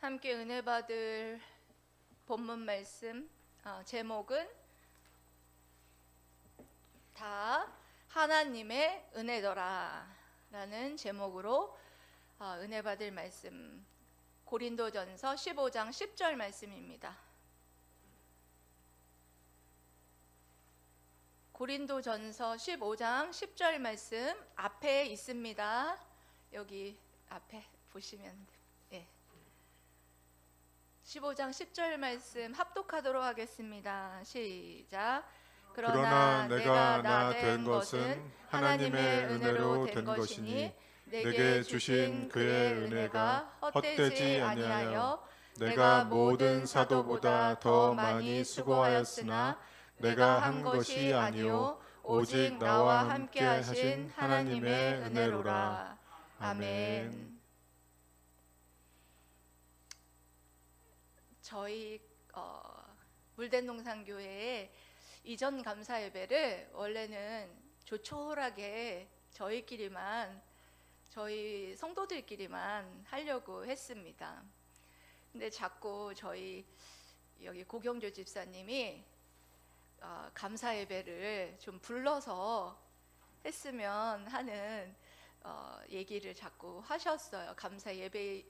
함께 은혜 받을 본문 말씀 제목은 다 하나님의 은혜더라 라는 제목으로 은혜 받을 말씀 고린도전서 15장 10절 말씀입니다. 고린도전서 15장 10절 말씀 앞에 있습니다. 여기 앞에 보시면 15장 10절 말씀 합독하도록 하겠습니다. 시작. 그러나 내가 나 된 것은 하나님의 은혜로 된 것이니 내게 주신 그의 은혜가 헛되지 아니하여 내가 모든 사도보다 더 많이 수고하였으나 내가 한 것이 아니요 오직 나와 함께 하신 하나님의 은혜로라. 아멘. 저희 물대농산교회의 이전 감사 예배를 원래는 조촐하게 저희 성도들끼리만 하려고 했습니다. 근데 자꾸 저희 여기 고경조 집사님이 감사 예배를 좀 불러서 했으면 하는 얘기를 자꾸 하셨어요. 감사 예배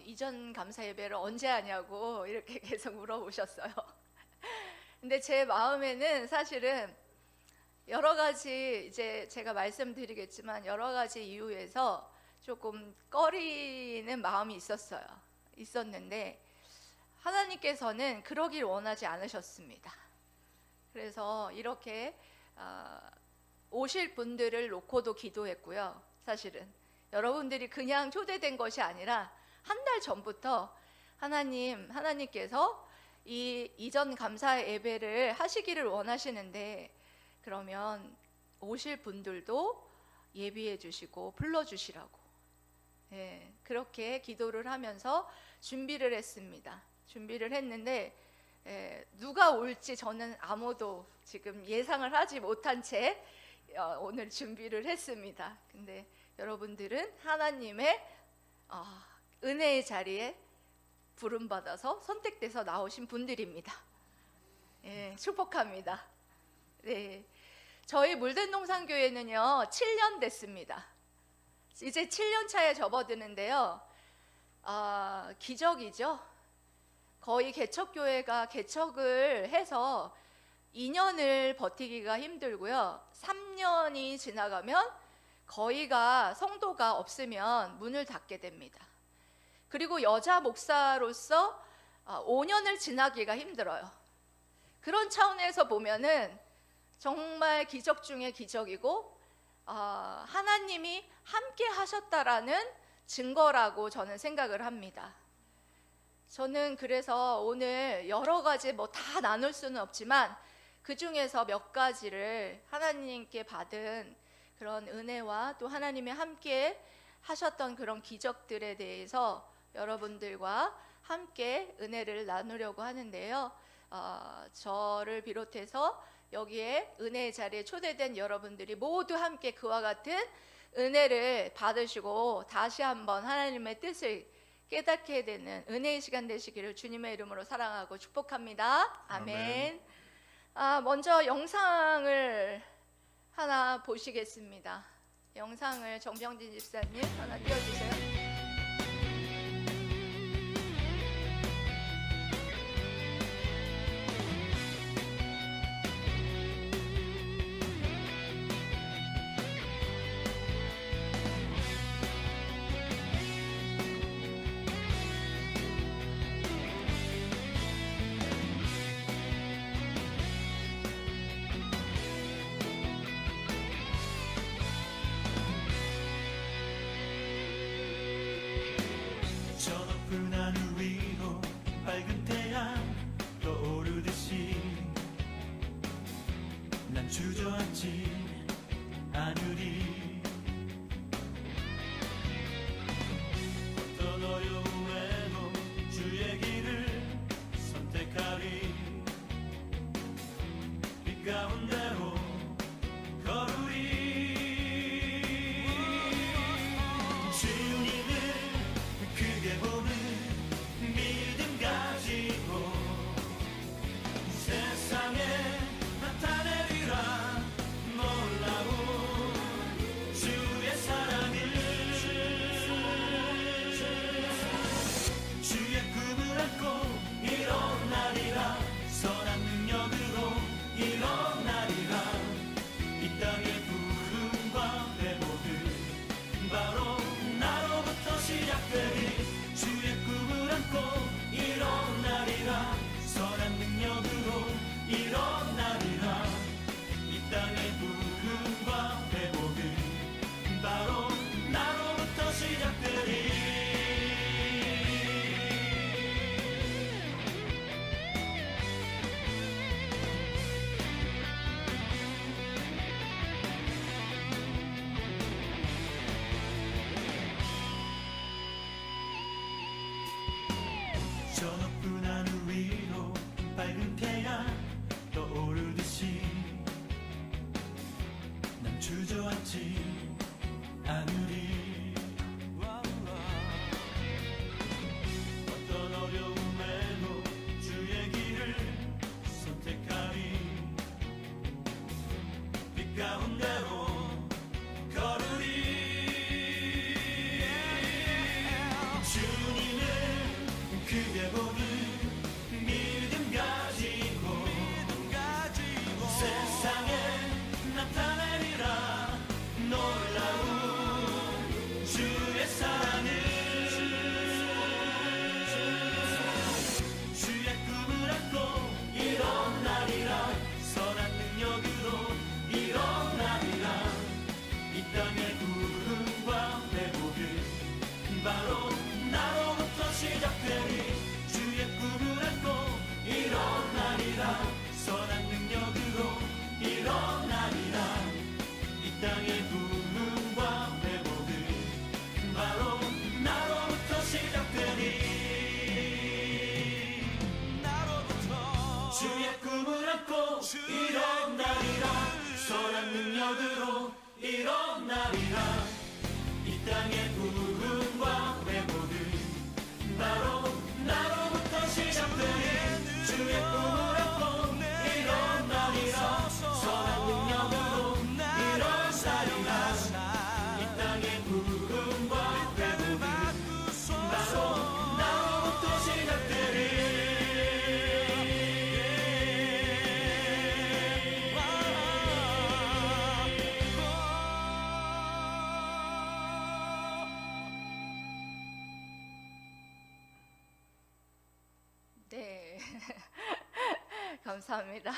이전 감사 예배를 언제 하냐고 이렇게 계속 물어보셨어요. 근데 제 마음에는 사실은 여러 가지 이제 제가 말씀드리겠지만 여러 가지 이유에서 조금 꺼리는 마음이 있었는데 하나님께서는 그러길 원하지 않으셨습니다. 그래서 이렇게 오실 분들을 놓고도 기도했고요. 사실은 여러분들이 그냥 초대된 것이 아니라 한 달 전부터 하나님께서 이 이전 감사 예배를 하시기를 원하시는데 그러면 오실 분들도 예비해 주시고 불러주시라고 그렇게 기도를 하면서 준비를 했습니다. 준비를 했는데 누가 올지 저는 아무도 지금 예상을 하지 못한 채 오늘 준비를 했습니다. 근데 여러분들은 하나님의 은혜의 자리에 부름받아서 선택돼서 나오신 분들입니다. 축복합니다. 네, 저희 물대농산교회는요 7년 됐습니다. 이제 7년 차에 접어드는데요. 기적이죠. 거의 개척교회가 개척을 해서 2년을 버티기가 힘들고요. 3년이 지나가면 거의가 성도가 없으면 문을 닫게 됩니다. 그리고 여자 목사로서 5년을 지나기가 힘들어요. 그런 차원에서 보면은 정말 기적 중에 기적이고 하나님이 함께 하셨다라는 증거라고 저는 생각을 합니다. 저는 그래서 오늘 여러 가지 다 나눌 수는 없지만 그 중에서 몇 가지를 하나님께 받은 그런 은혜와 또 하나님이 함께 하셨던 그런 기적들에 대해서 여러분들과 함께 은혜를 나누려고 하는데요. 저를 비롯해서 여기에 은혜의 자리에 초대된 여러분들이 모두 함께 그와 같은 은혜를 받으시고 다시 한번 하나님의 뜻을 깨닫게 되는 은혜의 시간 되시기를 주님의 이름으로 사랑하고 축복합니다. 아멘. 먼저 영상을 하나 보시겠습니다. 영상을 정병진 집사님 하나 띄워주세요. 하늘 위로 밝은 태양 떠오르듯이 난 주저앉지 않으리. 어떤 어려움에도 주의 길을 선택하리. 빛 가운데로 걸으리. 주님을 그 바로 나로부터 시작되리. 저 높은 하늘 위로 밝은 태양 떠오르듯이 난 주저앉지 않으리. 어떤 어려움에도 주의 길을 선택하리. 빛 가운데로 걸으리. 주님을 크게 보는 믿음 가지고 세상에 나타내리라. 놀라운 주의 사랑을. 주의 꿈을 안고 일어나리라. 선한 능력으로 일어나리라. 이 땅의 부흥과 회복은 바로 나로부터 시작되리. 주의 꿈을 안고 일어나리라. 선한 능력으로 일어나리라. 이 땅의 부흥과 회복은 바로 나로부터 시작되리. 주의 꿈을 안고 일어나리라. 선한 능력으로 일어나리라. 이 땅의 부흥과 회복은 바로 나로부터 시작되리. 주의 꿈을 안고 일어나리라. 선한 능력으로 일어나리라. 이 땅의 부흥과 회복은 바로 나로부터 시작되리. 네. 감사합니다.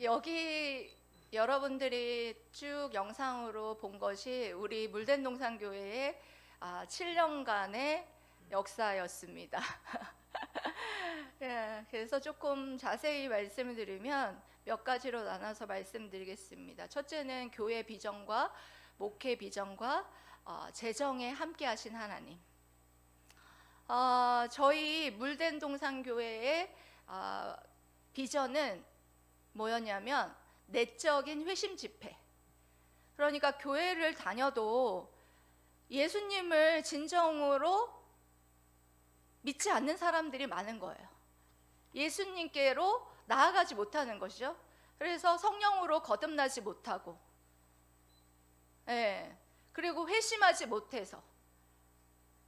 여기 여러분들이 쭉 영상으로 본 것이 우리 물된동산교회의 7년간의 역사였습니다. 예, 그래서 조금 자세히 말씀을 드리면 몇 가지로 나눠서 말씀드리겠습니다. 첫째는 교회 비전과 목회 비전과 재정에 함께 하신 하나님. 저희 물된동산교회의 비전은 뭐였냐면 내적인 회심 집회. 그러니까 교회를 다녀도 예수님을 진정으로 믿지 않는 사람들이 많은 거예요. 예수님께로 나아가지 못하는 것이죠. 그래서 성령으로 거듭나지 못하고, 예, 그리고 회심하지 못해서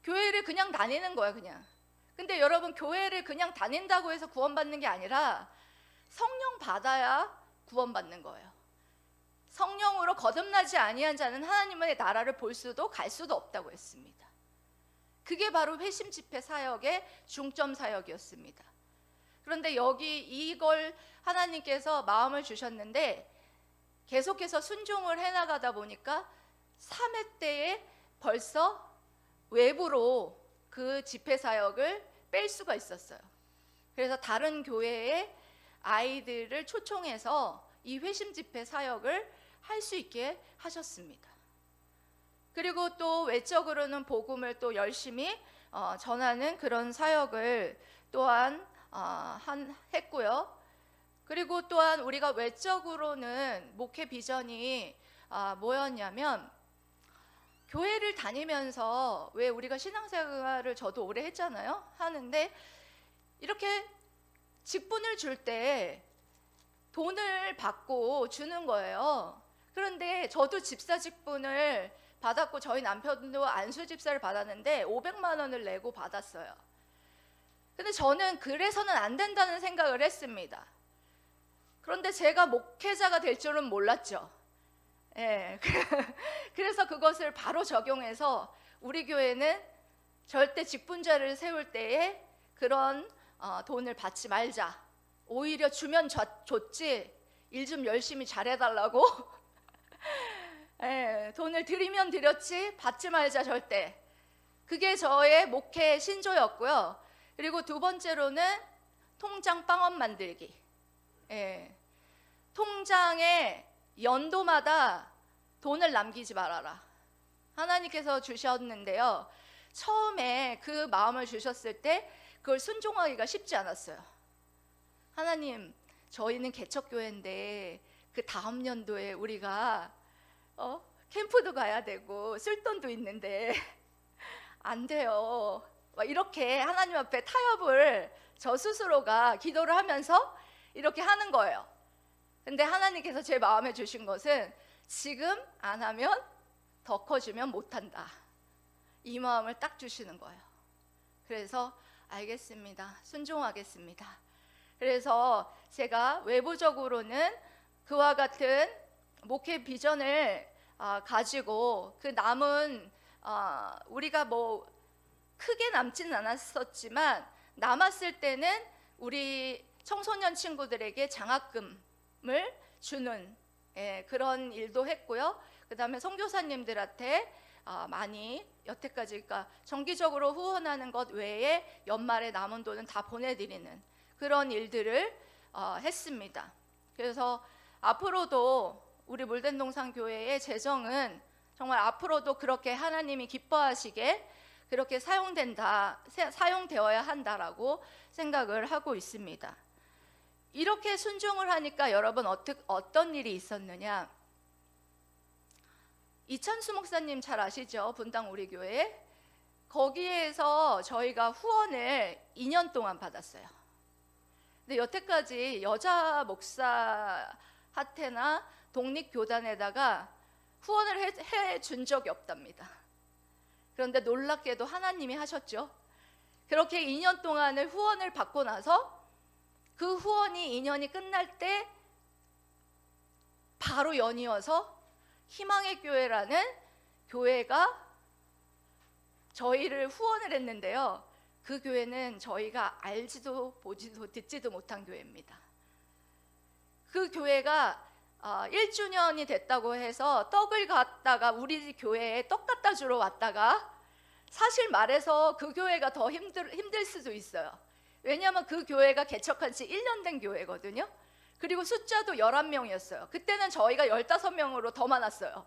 교회를 그냥 다니는 거야, 그냥. 근데 여러분, 교회를 그냥 다닌다고 해서 구원받는 게 아니라 성령 받아야 구원받는 거예요. 성령으로 거듭나지 아니한 자는 하나님의 나라를 볼 수도 갈 수도 없다고 했습니다. 그게 바로 회심 집회 사역의 중점 사역이었습니다. 그런데 여기 이걸 하나님께서 마음을 주셨는데 계속해서 순종을 해나가다 보니까 3회 때에 벌써 외부로 그 집회 사역을 뺄 수가 있었어요. 그래서 다른 교회의 아이들을 초청해서 이 회심 집회 사역을 할 수 있게 하셨습니다. 그리고 또 외적으로는 복음을 또 열심히 전하는 그런 사역을 또한 했고요. 그리고 또한 우리가 외적으로는 목회 비전이 뭐였냐면, 교회를 다니면서 왜 우리가 신앙생활을 저도 오래 했잖아요. 하는데 이렇게 직분을 줄 때 돈을 받고 주는 거예요. 그런데 저도 집사 직분을 받았고 저희 남편도 안수 집사를 받았는데 500만 원을 내고 받았어요. 근데 저는 그래서는 안 된다는 생각을 했습니다. 그런데 제가 목회자가 될 줄은 몰랐죠. 예, 그래서 그것을 바로 적용해서 우리 교회는 절대 직분자를 세울 때에 그런 돈을 받지 말자. 오히려 주면 줬지 일 좀 열심히 잘해달라고 돈을 드리면 드렸지 받지 말자 절대. 그게 저의 목회 신조였고요. 그리고 두 번째로는 통장 빵원 만들기. 예. 통장에 연도마다 돈을 남기지 말아라. 하나님께서 주셨는데요. 처음에 그 마음을 주셨을 때 그걸 순종하기가 쉽지 않았어요. 하나님, 저희는 개척교회인데 그 다음 연도에 우리가 캠프도 가야 되고 쓸 돈도 있는데 안 돼요. 막 이렇게 하나님 앞에 타협을 저 스스로가 기도를 하면서 이렇게 하는 거예요. 근데 하나님께서 제 마음에 주신 것은 지금 안 하면 더 커지면 못한다. 이 마음을 딱 주시는 거예요. 그래서 알겠습니다. 순종하겠습니다. 그래서 제가 외부적으로는 그와 같은 목회 비전을 가지고 그 남은 우리가 뭐 크게 남지는 않았었지만 남았을 때는 우리 청소년 친구들에게 장학금을 주는 그런 일도 했고요. 그 다음에 선교사님들한테 많이 여태까지 그러니까 정기적으로 후원하는 것 외에 연말에 남은 돈은 다 보내드리는 그런 일들을 했습니다. 그래서 앞으로도 우리 물된동산 교회의 재정은 정말 앞으로도 그렇게 하나님이 기뻐하시게 그렇게 사용되어야 한다라고 생각을 하고 있습니다. 이렇게 순종을 하니까 여러분 어떤 일이 있었느냐? 이찬수 목사님 잘 아시죠? 분당 우리 교회. 거기에서 저희가 후원을 2년 동안 받았어요. 근데 여태까지 여자 목사한테나 독립교단에다가 후원을 해준 적이 없답니다. 그런데 놀랍게도 하나님이 하셨죠. 그렇게 2년 동안을 후원을 받고 나서 그 후원이 2년이 끝날 때 바로 연이어서 희망의 교회라는 교회가 저희를 후원을 했는데요. 그 교회는 저희가 알지도 보지도 듣지도 못한 교회입니다. 그 교회가 1주년이 됐다고 해서 떡을 갖다가 우리 교회에 떡 갖다 주러 왔다가 사실 말해서 그 교회가 더 힘들 수도 있어요. 왜냐하면 그 교회가 개척한 지 1년 된 교회거든요. 그리고 숫자도 11명이었어요. 그때는 저희가 15명으로 더 많았어요.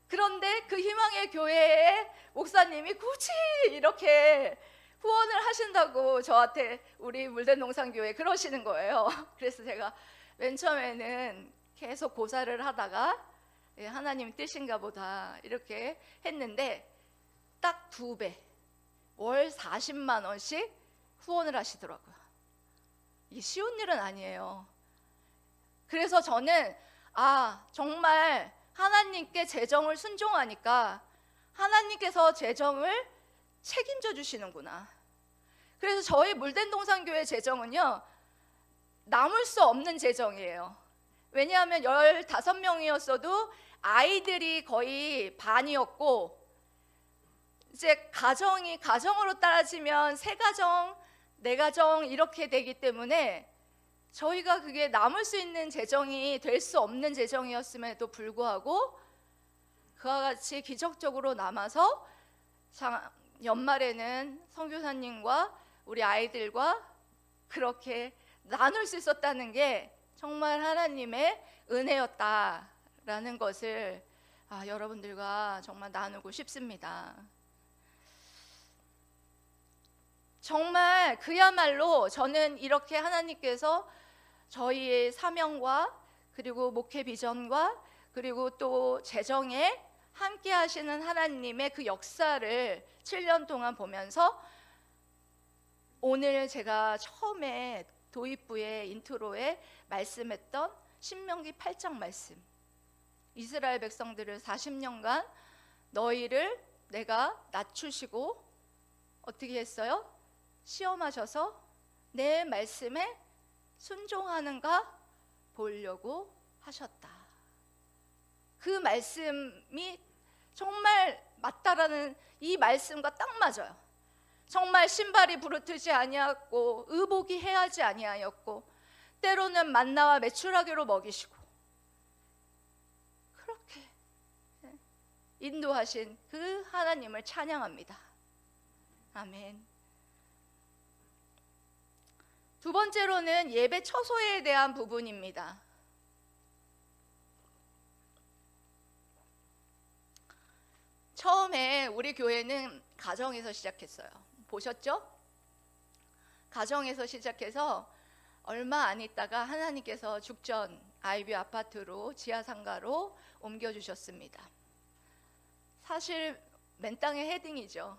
그런데 그 희망의 교회의 목사님이 굳이 이렇게 후원을 하신다고 저한테 우리 물된동산교회 그러시는 거예요. 그래서 제가 맨 처음에는 계속 고사를 하다가 하나님 뜻인가 보다 이렇게 했는데 딱 2배, 월 40만 원씩 후원을 하시더라고요. 이게 쉬운 일은 아니에요. 그래서 저는 정말 하나님께 재정을 순종하니까 하나님께서 재정을 책임져 주시는구나. 그래서 저희 물된동산교회 재정은요 남을 수 없는 재정이에요. 왜냐하면 15명이었어도 아이들이 거의 반이었고 이제 가정으로 따라지면 3가정, 4가정 이렇게 되기 때문에 저희가 그게 남을 수 있는 재정이 될 수 없는 재정이었음에도 불구하고 그와 같이 기적적으로 남아서 연말에는 선교사님과 우리 아이들과 그렇게 나눌 수 있었다는 게 정말 하나님의 은혜였다라는 것을 여러분들과 정말 나누고 싶습니다. 정말 그야말로 저는 이렇게 하나님께서 저희의 사명과 그리고 목회 비전과 그리고 또 재정에 함께 하시는 하나님의 그 역사를 7년 동안 보면서 오늘 제가 처음에 도입부의 인트로에 말씀했던 신명기 8장 말씀, 이스라엘 백성들을 40년간 너희를 내가 낮추시고 어떻게 했어요? 시험하셔서 내 말씀에 순종하는가 보려고 하셨다. 그 말씀이 정말 맞다라는 이 말씀과 딱 맞아요. 정말 신발이 부르트지 아니하였고 의복이 해하지 아니하였고 때로는 만나와 메추라기로 먹이시고 인도하신 그 하나님을 찬양합니다. 아멘. 두 번째로는 예배 처소에 대한 부분입니다. 처음에 우리 교회는 가정에서 시작했어요. 보셨죠? 가정에서 시작해서 얼마 안 있다가 하나님께서 죽전 아이비 아파트로 지하상가로 옮겨주셨습니다. 사실 맨 땅에 헤딩이죠.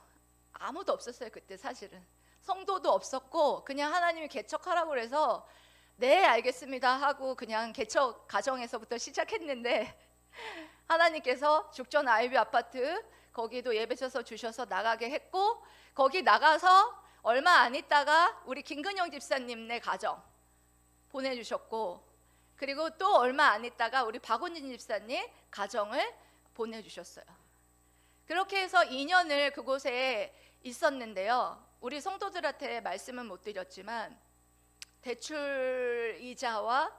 아무도 없었어요. 그때 사실은 성도도 없었고 그냥 하나님이 개척하라고 그래서 네 알겠습니다 하고 그냥 개척 가정에서부터 시작했는데 하나님께서 죽전 아이비 아파트 거기도 예배처소 주셔서 나가게 했고, 거기 나가서 얼마 안 있다가 우리 김근영 집사님네 가정 보내주셨고, 그리고 또 얼마 안 있다가 우리 박원진 집사님 가정을 보내주셨어요. 그렇게 해서 2년을 그곳에 있었는데요, 우리 성도들한테 말씀은 못 드렸지만 대출 이자와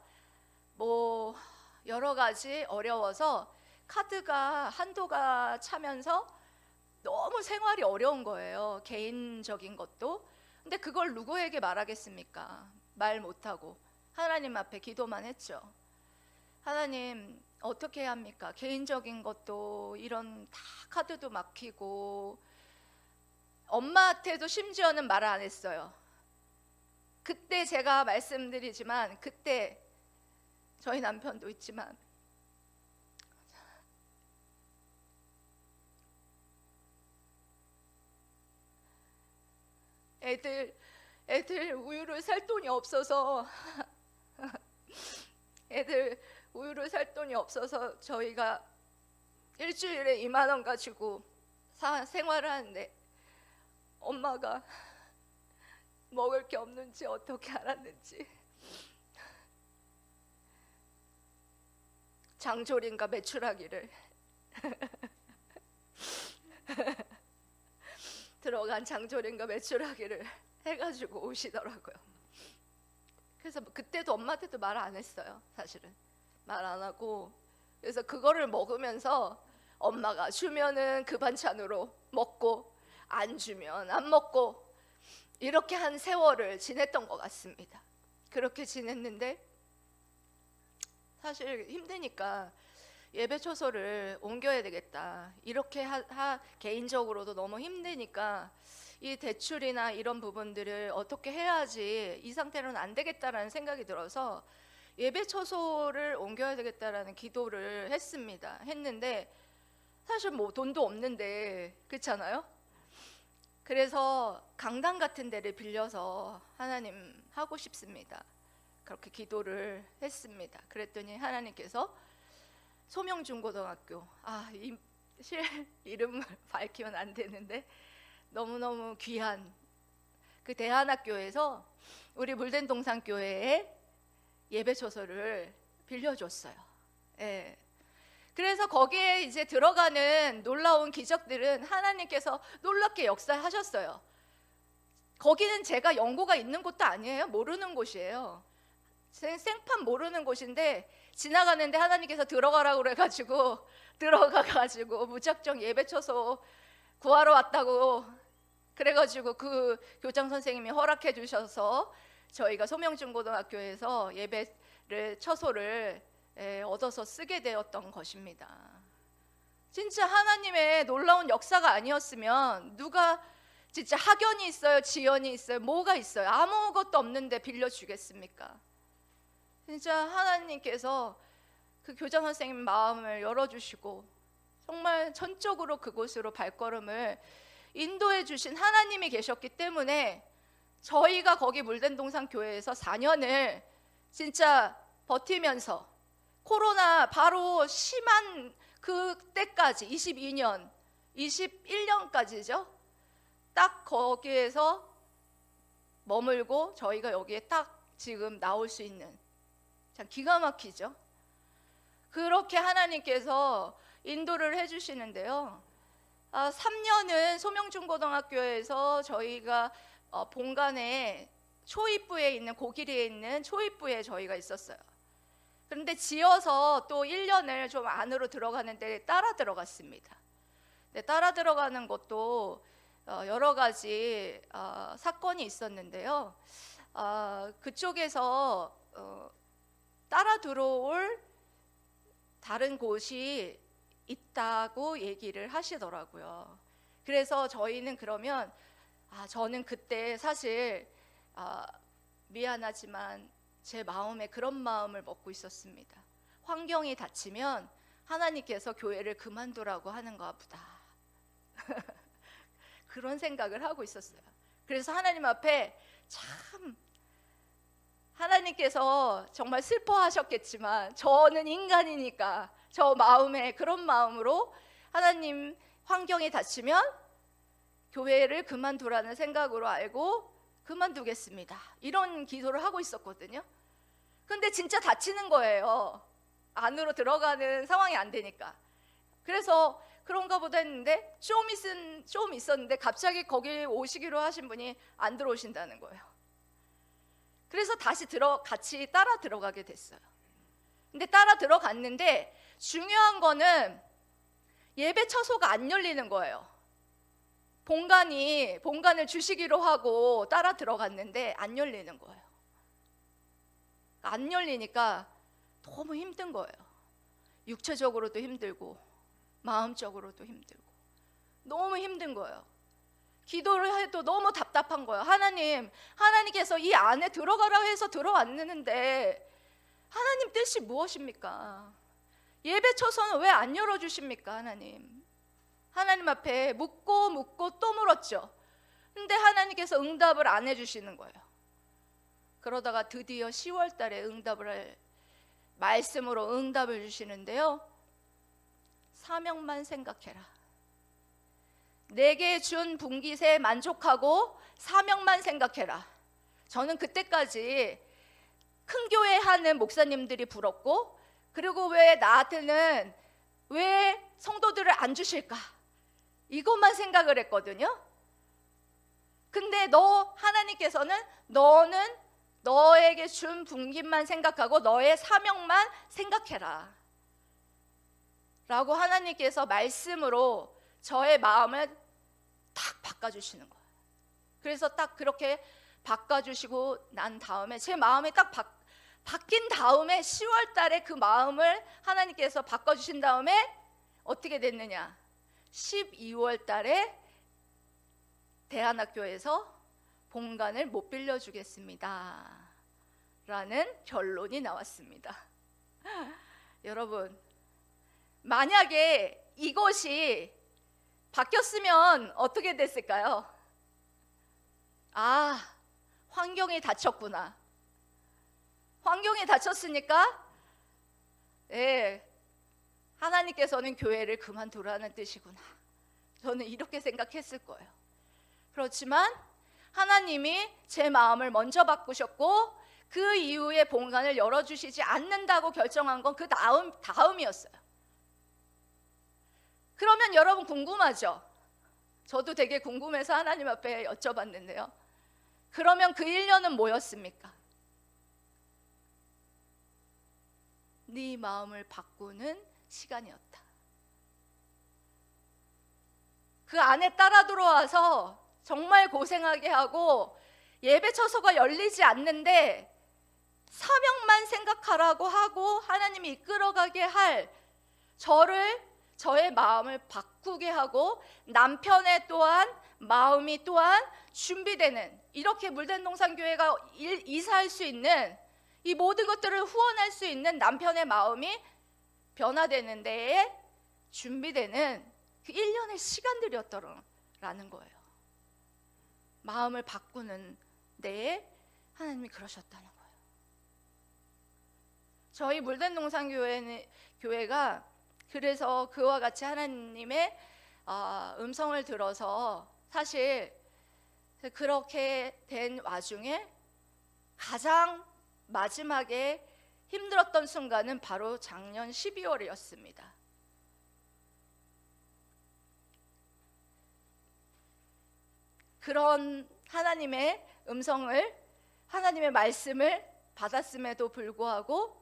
뭐 여러 가지 어려워서 카드가 한도가 차면서 너무 생활이 어려운 거예요. 개인적인 것도. 근데 그걸 누구에게 말하겠습니까? 말 못하고 하나님 앞에 기도만 했죠. 하나님 어떻게 해야 합니까? 개인적인 것도 이런 다 카드도 막히고, 엄마한테도 심지어는 말을 안 했어요. 그때 제가 말씀드리지만, 그때 저희 남편도 있지만 애들 우유를 살 돈이 없어서 애들 우유를 살 돈이 없어서 저희가 일주일에 2만 원 가지고 생활을 하는데 엄마가 먹을 게 없는지 어떻게 알았는지 장조림과 메추라기를 들어간 장조림과 메추라기를 해가지고 오시더라고요. 그래서 그때도 엄마한테도 말 안 했어요. 사실은 말 안 하고, 그래서 그거를 먹으면서 엄마가 주면은 그 반찬으로 먹고 안 주면 안 먹고 이렇게 한 세월을 지냈던 것 같습니다. 그렇게 지냈는데 사실 힘드니까 예배 처소를 옮겨야 되겠다, 이렇게 개인적으로도 너무 힘드니까 이 대출이나 이런 부분들을 어떻게 해야지 이 상태로는 안 되겠다라는 생각이 들어서 예배 처소를 옮겨야 되겠다라는 기도를 했는데 사실 뭐 돈도 없는데, 그렇잖아요. 그래서 강당 같은 데를 빌려서 하나님 하고 싶습니다, 그렇게 기도를 했습니다. 그랬더니 하나님께서 소명중고등학교, 이름을 밝히면 안 되는데 너무너무 귀한 그 대한학교에서 우리 물된동산교회에 예배처소를 빌려줬어요. 예. 그래서 거기에 이제 들어가는 놀라운 기적들은 하나님께서 놀랍게 역사하셨어요. 거기는 제가 연고가 있는 곳도 아니에요. 모르는 곳이에요. 생판 모르는 곳인데 지나가는데 하나님께서 들어가라고 그래가지고 들어가가지고 무작정 예배처소 구하러 왔다고 그래가지고 그 교장 선생님이 허락해 주셔서 저희가 소명중고등학교에서 예배를 처소를 얻어서 쓰게 되었던 것입니다. 진짜 하나님의 놀라운 역사가 아니었으면 누가 진짜 학연이 있어요, 지연이 있어요, 뭐가 있어요? 아무것도 없는데 빌려주겠습니까? 진짜 하나님께서 그 교장 선생님 마음을 열어주시고 정말 전적으로 그곳으로 발걸음을 인도해 주신 하나님이 계셨기 때문에 저희가 거기 물된동산 교회에서 4년을 진짜 버티면서 코로나 바로 심한 그때까지 22년, 21년까지죠. 딱 거기에서 머물고 저희가 여기에 딱 지금 나올 수 있는, 참 기가 막히죠. 그렇게 하나님께서 인도를 해주시는데요. 3년은 소명중고등학교에서 저희가 본관에 초입부에 있는 고길이에 있는 초입부에 저희가 있었어요. 그런데 지어서 또 1년을 좀 안으로 들어가는데 따라 들어갔습니다. 네, 따라 들어가는 것도 여러 가지 사건이 있었는데요. 그쪽에서 따라 들어올 다른 곳이 있다고 얘기를 하시더라고요. 그래서 저희는 그러면 저는 그때 사실 미안하지만 제 마음에 그런 마음을 먹고 있었습니다. 환경이 닫히면 하나님께서 교회를 그만두라고 하는가 보다. 그런 생각을 하고 있었어요. 그래서 하나님 앞에 참 하나님께서 정말 슬퍼하셨겠지만 저는 인간이니까 저 마음에 그런 마음으로 하나님 환경이 닫히면 교회를 그만두라는 생각으로 알고 그만두겠습니다. 이런 기도를 하고 있었거든요. 근데 진짜 닫히는 거예요. 안으로 들어가는 상황이 안 되니까. 그래서 그런가 보다 했는데 좀 있었는데 갑자기 거기 오시기로 하신 분이 안 들어오신다는 거예요. 그래서 다시 같이 따라 들어가게 됐어요. 근데 따라 들어갔는데 중요한 거는 예배 처소가 안 열리는 거예요. 본관을 주시기로 하고 따라 들어갔는데 안 열리는 거예요. 안 열리니까 너무 힘든 거예요. 육체적으로도 힘들고 마음적으로도 힘들고 너무 힘든 거예요. 기도를 해도 너무 답답한 거예요. 하나님께서 이 안에 들어가라 해서 들어왔는데 하나님 뜻이 무엇입니까? 예배 처소는 왜 안 열어주십니까? 하나님 앞에 묻고 또 물었죠. 근데 하나님께서 응답을 안 해주시는 거예요. 그러다가 드디어 10월 달에 말씀으로 응답을 주시는데요. 사명만 생각해라. 내게 준 분깃에 만족하고 사명만 생각해라. 저는 그때까지 큰 교회 하는 목사님들이 부럽고, 그리고 왜 나한테는 왜 성도들을 안 주실까? 이것만 생각을 했거든요. 근데 하나님께서는 너는 너에게 준 분깃만 생각하고 너의 사명만 생각해라 라고 하나님께서 말씀으로 저의 마음을 딱 바꿔주시는 거예요. 그래서 딱 그렇게 바꿔주시고 난 다음에 제 마음이 딱 바뀐 다음에 10월 달에 그 마음을 하나님께서 바꿔주신 다음에 어떻게 됐느냐, 12월 달에 대안학교에서 본관을 못 빌려주겠습니다 라는 결론이 나왔습니다. 여러분, 만약에 이것이 바뀌었으면 어떻게 됐을까요? 환경이 닫혔구나. 환경이 닫혔으니까 하나님께서는 교회를 그만두라는 뜻이구나. 저는 이렇게 생각했을 거예요. 그렇지만 하나님이 제 마음을 먼저 바꾸셨고 그 이후에 본관을 열어주시지 않는다고 결정한 건 그 다음이었어요. 그러면 여러분 궁금하죠? 저도 되게 궁금해서 하나님 앞에 여쭤봤는데요. 그러면 그 1년은 뭐였습니까? 네 마음을 바꾸는 시간이었다. 그 안에 따라 들어와서 정말 고생하게 하고 예배 처소가 열리지 않는데 사명만 생각하라고 하고 하나님이 이끌어가게 할 저의 마음을 바꾸게 하고 남편의 또한 마음이 또한 준비되는, 이렇게 물된 동산교회가 이사할 수 있는, 이 모든 것들을 후원할 수 있는 남편의 마음이 변화되는 데에 준비되는 그 1년의 시간들이었더라는 거예요. 마음을 바꾸는 데에 하나님이 그러셨다는 거예요. 저희 물된 동산교회가 그래서 그와 같이 하나님의 음성을 들어서 사실 그렇게 된 와중에 가장 마지막에 힘들었던 순간은 바로 작년 12월이었습니다. 그런 하나님의 음성을, 하나님의 말씀을 받았음에도 불구하고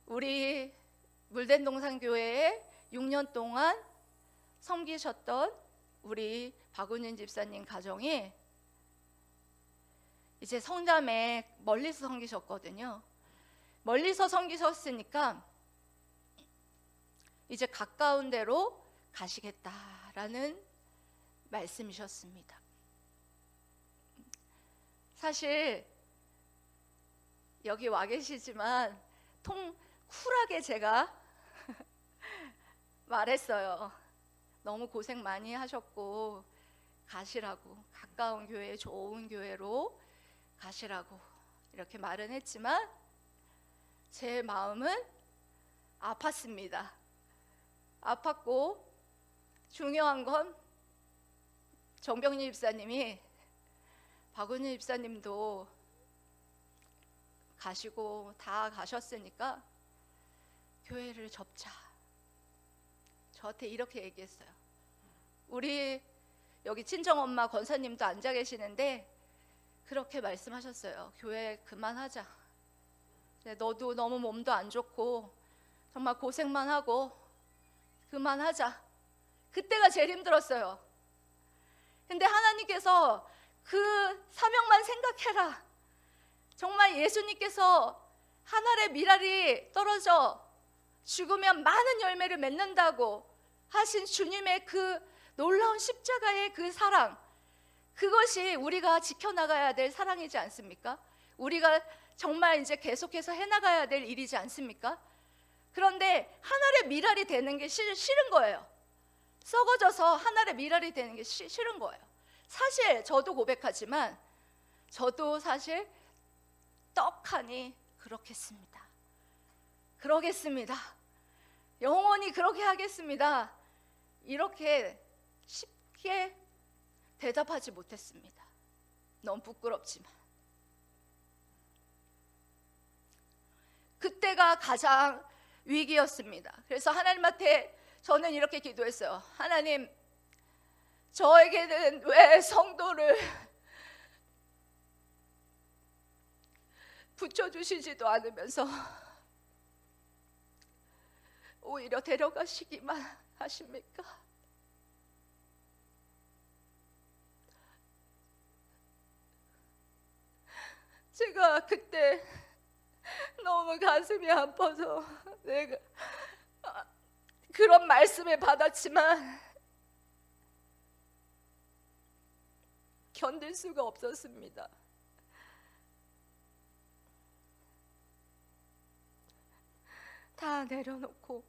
우리 물된 동산교회에 6년 동안 섬기셨던 우리 박은인 집사님 가정이 이제 성남에 멀리서 섬기셨거든요. 멀리서 섬기셨으니까 이제 가까운 데로 가시겠다라는 말씀이셨습니다. 사실 여기 와 계시지만 쿨하게 제가 말했어요. 너무 고생 많이 하셨고 가시라고, 가까운 교회, 좋은 교회로 가시라고 이렇게 말은 했지만 제 마음은 아팠습니다. 아팠고 중요한 건 정병리 집사님이, 박은희 집사님도 가시고 다 가셨으니까 교회를 접자. 저한테 이렇게 얘기했어요. 우리 여기 친정엄마 권사님도 앉아 계시는데 그렇게 말씀하셨어요. 교회 그만하자. 너도 너무 몸도 안 좋고 정말 고생만 하고 그만하자. 그때가 제일 힘들었어요. 근데 하나님께서 그 사명만 생각해라. 정말 예수님께서 한 알의 밀알이 떨어져 죽으면 많은 열매를 맺는다고 하신 주님의 그 놀라운 십자가의 그 사랑, 그것이 우리가 지켜나가야 될 사랑이지 않습니까? 우리가 정말 이제 계속해서 해나가야 될 일이지 않습니까? 그런데 한 알의 밀알이 되는 게 싫은 거예요. 썩어져서 한 알의 밀알이 되는 게 싫은 거예요. 사실 저도 고백하지만 저도 사실 떡하니 그렇겠습니다. 그러겠습니다. 영원히 그렇게 하겠습니다. 이렇게 쉽게 대답하지 못했습니다. 너무 부끄럽지만. 그때가 가장 위기였습니다. 그래서 하나님한테 저는 이렇게 기도했어요. 하나님, 저에게는 왜 성도를 붙여주시지도 않으면서 오히려 데려가시기만 하십니까? 제가 그때 너무 가슴이 아파서 내가 그런 말씀을 받았지만 견딜 수가 없었습니다. 다 내려놓고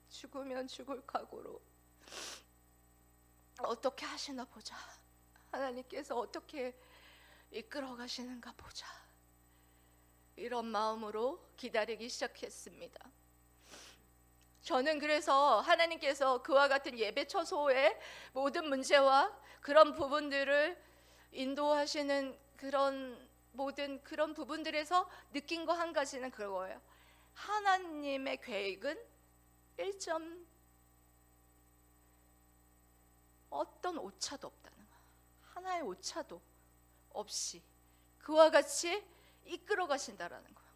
죽으면 죽을 각오로 어떻게 하시나 보자. 하나님께서 어떻게 이끌어 가시는가 보자. 이런 마음으로 기다리기 시작했습니다. 저는 그래서 하나님께서 그와 같은 예배 처소의 모든 문제와 그런 부분들을 인도하시는 그런 모든 그런 부분들에서 느낀 거 한 가지는 그거예요. 하나님의 계획은 1점 어떤 오차도 없다는 거예요. 하나의 오차도 없이 그와 같이 이끌어 가신다라는 거예요.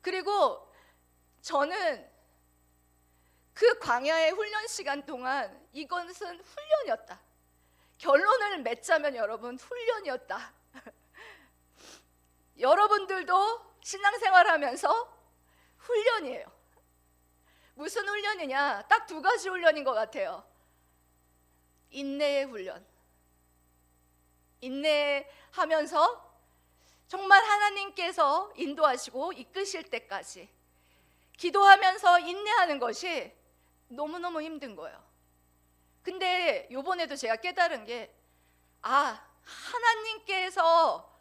그리고 저는 그 광야의 훈련 시간 동안 이것은 훈련이었다. 결론을 맺자면 여러분, 훈련이었다. 여러분들도 신앙생활하면서 훈련이에요. 무슨 훈련이냐? 딱 두 가지 훈련인 것 같아요. 인내의 훈련. 인내하면서 정말 하나님께서 인도하시고 이끄실 때까지 기도하면서 인내하는 것이 너무너무 힘든 거예요. 근데 요번에도 제가 깨달은 게 하나님께서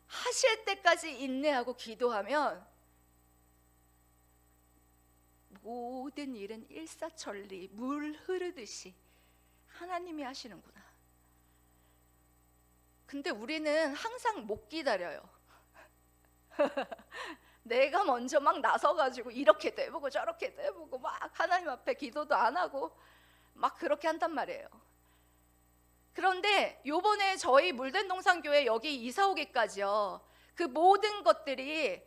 하실 때까지 인내하고 기도하면 모든 일은 일사천리 물 흐르듯이 하나님이 하시는구나. 근데 우리는 항상 못 기다려요. 내가 먼저 막 나서가지고 이렇게도 해보고 저렇게도 해보고 막 하나님 앞에 기도도 안 하고 막 그렇게 한단 말이에요. 그런데 요번에 저희 물된동산교회 여기 이사 오기까지요, 그 모든 것들이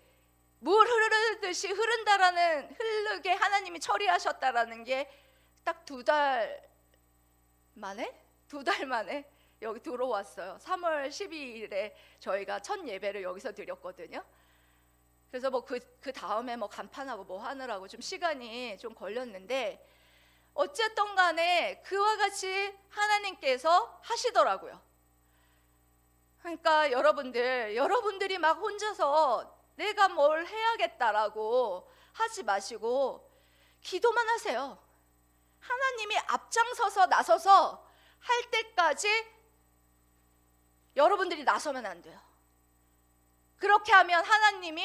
물 흐르듯이 흐르게 하나님이 처리하셨다라는 게 딱 2달 만에? 2달 만에 여기 들어왔어요. 3월 12일에 저희가 첫 예배를 여기서 드렸거든요. 그래서 뭐 그 다음에 뭐 간판하고 뭐 하느라고 좀 시간이 좀 걸렸는데 어쨌든 간에 그와 같이 하나님께서 하시더라고요. 그러니까 여러분들이 막 혼자서 내가 뭘 해야겠다라고 하지 마시고 기도만 하세요. 하나님이 앞장서서 나서서 할 때까지 여러분들이 나서면 안 돼요. 그렇게 하면 하나님이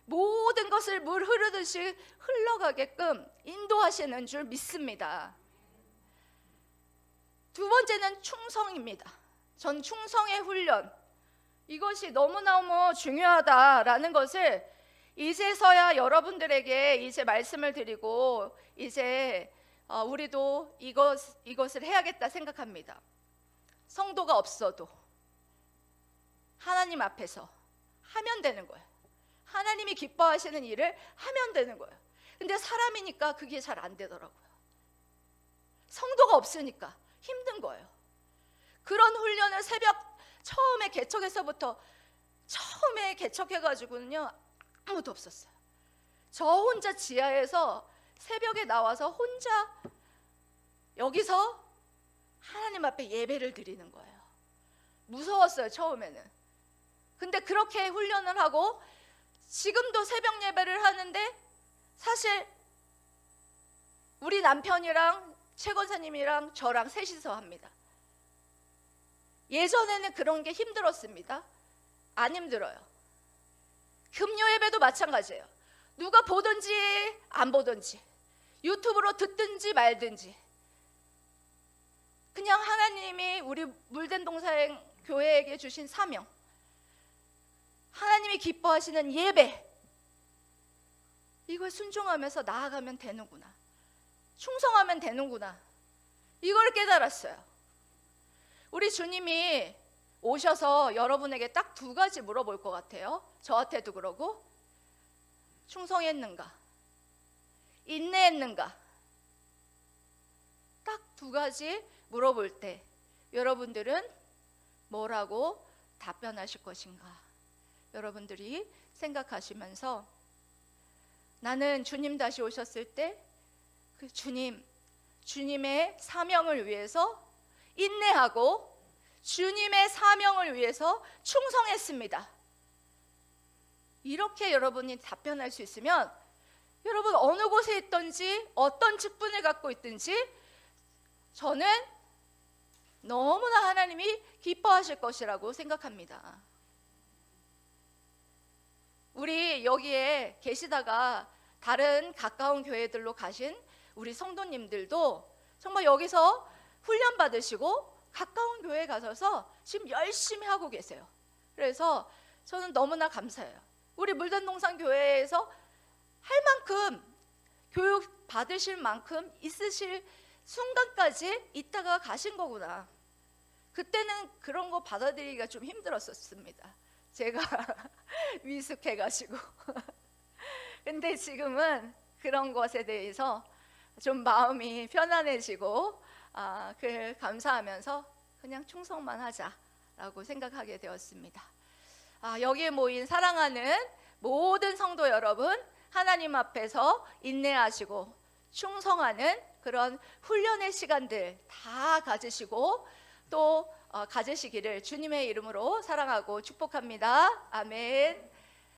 모든 것을 물 흐르듯이 흘러가게끔 인도하시는 줄 믿습니다. 두 번째는 충성입니다. 전 충성의 훈련, 이것이 너무너무 중요하다라는 것을 이제서야 여러분들에게 이제 말씀을 드리고 이제 우리도 이것을 해야겠다 생각합니다. 성도가 없어도 하나님 앞에서 하면 되는 거예요. 하나님이 기뻐하시는 일을 하면 되는 거예요. 근데 사람이니까 그게 잘 안 되더라고요. 성도가 없으니까 힘든 거예요. 그런 훈련을 새벽 처음에 개척해가지고는요 아무도 없었어요. 저 혼자 지하에서 새벽에 나와서 혼자 여기서 하나님 앞에 예배를 드리는 거예요. 무서웠어요 처음에는. 근데 그렇게 훈련을 하고 지금도 새벽 예배를 하는데 사실 우리 남편이랑 최 권사님이랑 저랑 셋이서 합니다. 예전에는 그런 게 힘들었습니다. 안 힘들어요. 금요 예배도 마찬가지예요. 누가 보든지 안 보든지 유튜브로 듣든지 말든지 그냥 하나님이 우리 물된 동사행 교회에게 주신 사명, 하나님이 기뻐하시는 예배, 이걸 순종하면서 나아가면 되는구나, 충성하면 되는구나, 이걸 깨달았어요. 우리 주님이 오셔서 여러분에게 딱 2가지 물어볼 것 같아요. 저한테도 그러고, 충성했는가, 인내했는가, 딱 2가지 물어볼 때 여러분들은 뭐라고 답변하실 것인가? 여러분들이 생각하시면서 나는 주님 다시 오셨을 때 그 주님의 사명을 위해서 인내하고 주님의 사명을 위해서 충성했습니다. 이렇게 여러분이 답변할 수 있으면 여러분 어느 곳에 있든지 어떤 직분을 갖고 있든지 저는 너무나 하나님이 기뻐하실 것이라고 생각합니다. 우리 여기에 계시다가 다른 가까운 교회들로 가신 우리 성도님들도 정말 여기서 훈련 받으시고 가까운 교회에 가셔서 지금 열심히 하고 계세요. 그래서 저는 너무나 감사해요. 우리 물단동산 교회에서 할 만큼 교육 받으실 만큼 있으실 순간까지 있다가 가신 거구나. 그때는 그런 거 받아들이기가 좀 힘들었었습니다. 제가 미숙해가지고. 근데 지금은 그런 것에 대해서 좀 마음이 편안해지고 감사하면서 그냥 충성만 하자라고 생각하게 되었습니다. 여기에 모인 사랑하는 모든 성도 여러분, 하나님 앞에서 인내하시고 충성하는 그런 훈련의 시간들 다 가지시고 또 가지시기를 주님의 이름으로 사랑하고 축복합니다. 아멘.